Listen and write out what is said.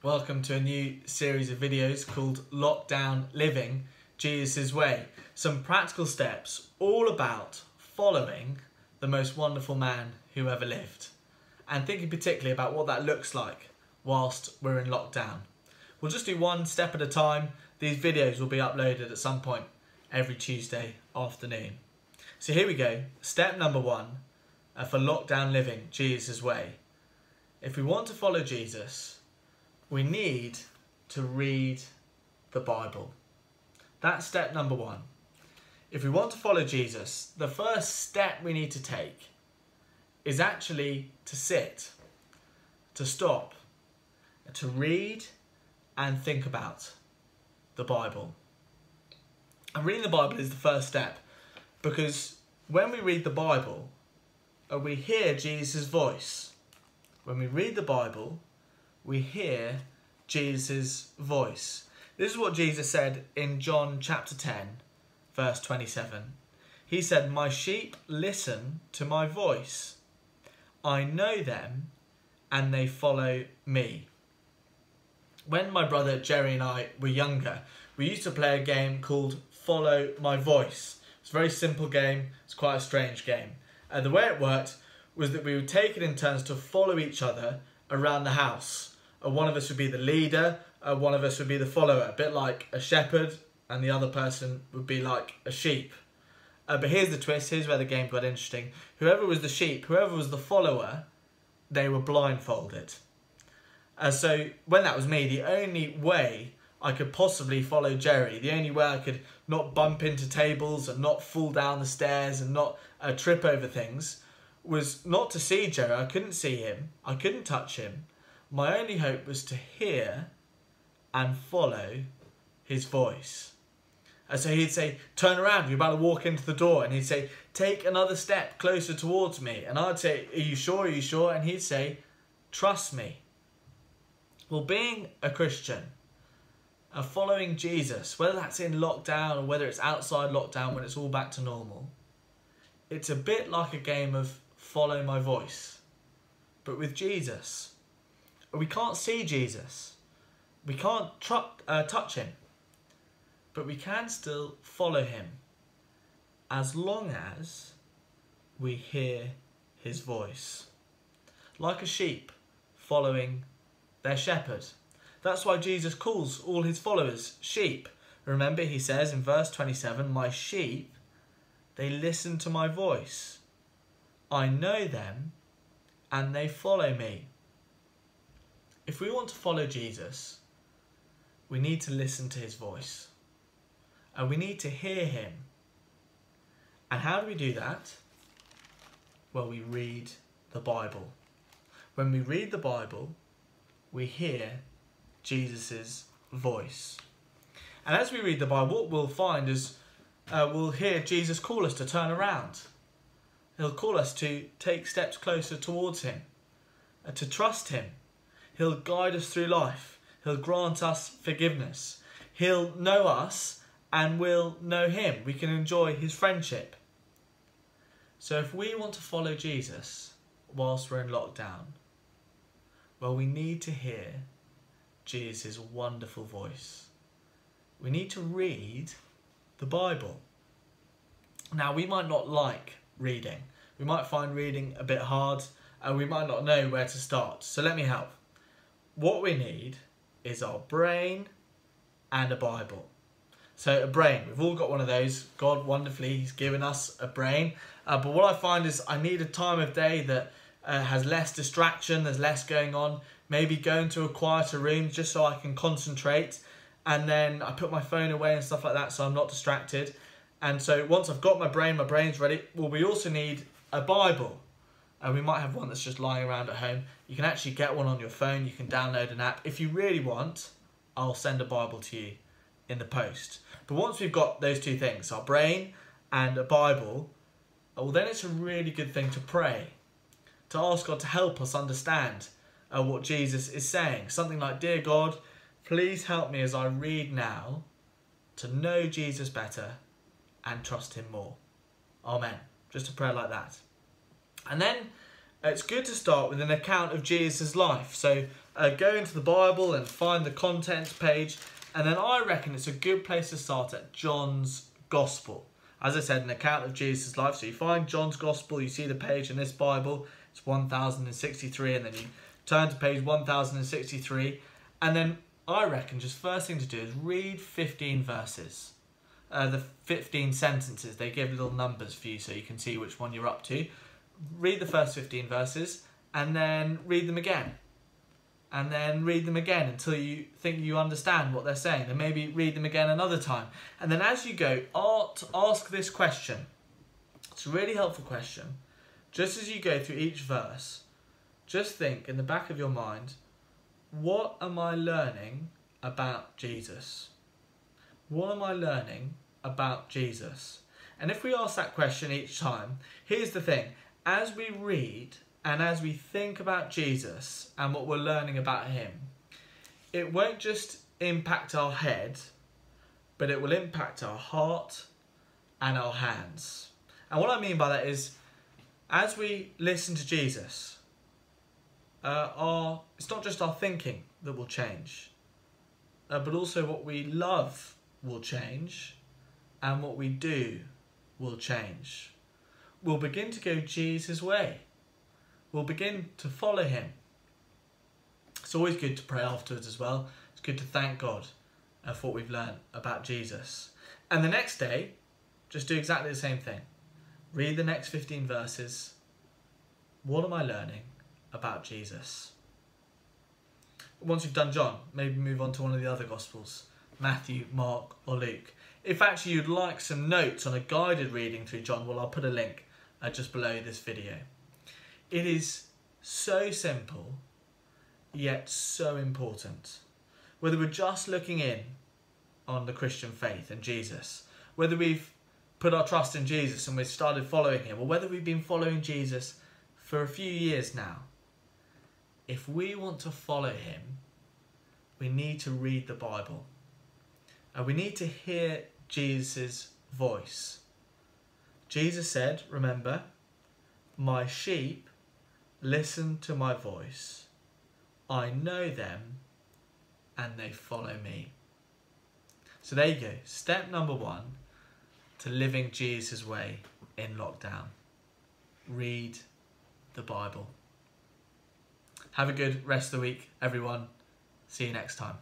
Welcome to a new series of videos called Lockdown Living Jesus' Way. Some practical steps all about following the most wonderful man who ever lived, and thinking particularly about what that looks like whilst we're in lockdown. We'll just do one step at a time. These videos will be uploaded at some point every Tuesday afternoon. So here we go. Step number one for lockdown living Jesus' way. If we want to follow Jesus, we need to read the Bible. That's step number one. If we want to follow Jesus, the first step we need to take is actually to sit, to stop, to read and think about the Bible. And reading the Bible is the first step, because when we read the Bible, we hear Jesus' voice. When we read the Bible, we hear Jesus' voice. This is what Jesus said in John chapter 10, verse 27. He said, "My sheep listen to my voice. I know them and they follow me." When my brother Jerry and I were younger, we used to play a game called Follow My Voice. It's a very simple game. It's quite a strange game. The way it worked was that we would take it in turns to follow each other around the house. One of us would be the leader, one of us would be the follower, a bit like a shepherd, and the other person would be like a sheep. But here's the twist, here's where the game got interesting. Whoever was the sheep, whoever was the follower, they were blindfolded. So when that was me, the only way I could possibly follow Jerry, the only way I could not bump into tables and not fall down the stairs and not trip over things, was not to see Jerry. I couldn't see him, I couldn't touch him. My only hope was to hear and follow his voice. So he'd say, "Turn around, you're about to walk into the door." And he'd say, "Take another step closer towards me." And I'd say, "Are you sure, are you sure?" And he'd say, "Trust me." Well, being a Christian, following Jesus, whether that's in lockdown or whether it's outside lockdown when it's all back to normal, it's a bit like a game of follow my voice, but with Jesus. We can't see Jesus, we can't touch him, but we can still follow him as long as we hear his voice. Like a sheep following their shepherd. That's why Jesus calls all his followers sheep. Remember, he says in verse 27, "My sheep, they listen to my voice. I know them and they follow me." If we want to follow Jesus, we need to listen to his voice. And we need to hear him. And how do we do that? Well, we read the Bible. When we read the Bible, we hear Jesus' voice. And as we read the Bible, what we'll find is we'll hear Jesus call us to turn around. He'll call us to take steps closer towards him, to trust him. He'll guide us through life. He'll grant us forgiveness. He'll know us and we'll know him. We can enjoy his friendship. So if we want to follow Jesus whilst we're in lockdown, well, we need to hear Jesus' wonderful voice. We need to read the Bible. Now, we might not like reading. We might find reading a bit hard and we might not know where to start. So let me help. What we need is our brain and a Bible. So a brain, we've all got one of those. God wonderfully, he's given us a brain. But what I find is I need a time of day that has less distraction, there's less going on. Maybe go into a quieter room just so I can concentrate. And then I put my phone away and stuff like that so I'm not distracted. And so once I've got my brain's ready. Well, we also need a Bible. And we might have one that's just lying around at home. You can actually get one on your phone. You can download an app. If you really want, I'll send a Bible to you in the post. But once we've got those two things, our brain and a Bible, well, then it's a really good thing to pray. To ask God to help us understand what Jesus is saying. Something like, "Dear God, please help me as I read now to know Jesus better and trust him more. Amen." Just a prayer like that. And then it's good to start with an account of Jesus' life. So go into the Bible and find the contents page, and then I reckon it's a good place to start at John's Gospel. As I said, an account of Jesus' life. So you find John's Gospel, you see the page in this Bible, it's 1063, and then you turn to page 1063, and then I reckon just first thing to do is read 15 verses. The 15 sentences, they give little numbers for you so you can see which one you're up to. Read the first 15 verses and then read them again. And then read them again until you think you understand what they're saying. Then maybe read them again another time. And then as you go, ask this question. It's a really helpful question. Just as you go through each verse, just think in the back of your mind, what am I learning about Jesus? What am I learning about Jesus? And if we ask that question each time, here's the thing. As we read and as we think about Jesus and what we're learning about him, it won't just impact our head, but it will impact our heart and our hands. And what I mean by that is, as we listen to Jesus, it's not just our thinking that will change, but also what we love will change, and what we do will change. We'll begin to go Jesus' way. We'll begin to follow him. It's always good to pray afterwards as well. It's good to thank God for what we've learned about Jesus. And the next day, just do exactly the same thing. Read the next 15 verses. What am I learning about Jesus? Once you've done John, maybe move on to one of the other Gospels. Matthew, Mark or Luke. If actually you'd like some notes on a guided reading through John, well, I'll put a link just below this video. It is so simple, yet so important. Whether we're just looking in on the Christian faith and Jesus, whether we've put our trust in Jesus and we've started following him, or whether we've been following Jesus for a few years now, if we want to follow him, we need to read the Bible. And we need to hear Jesus' voice. Jesus said, remember, my sheep listen to my voice. I know them and they follow me. So there you go. Step number 1 to living Jesus' way in lockdown. Read the Bible. Have a good rest of the week, everyone. See you next time.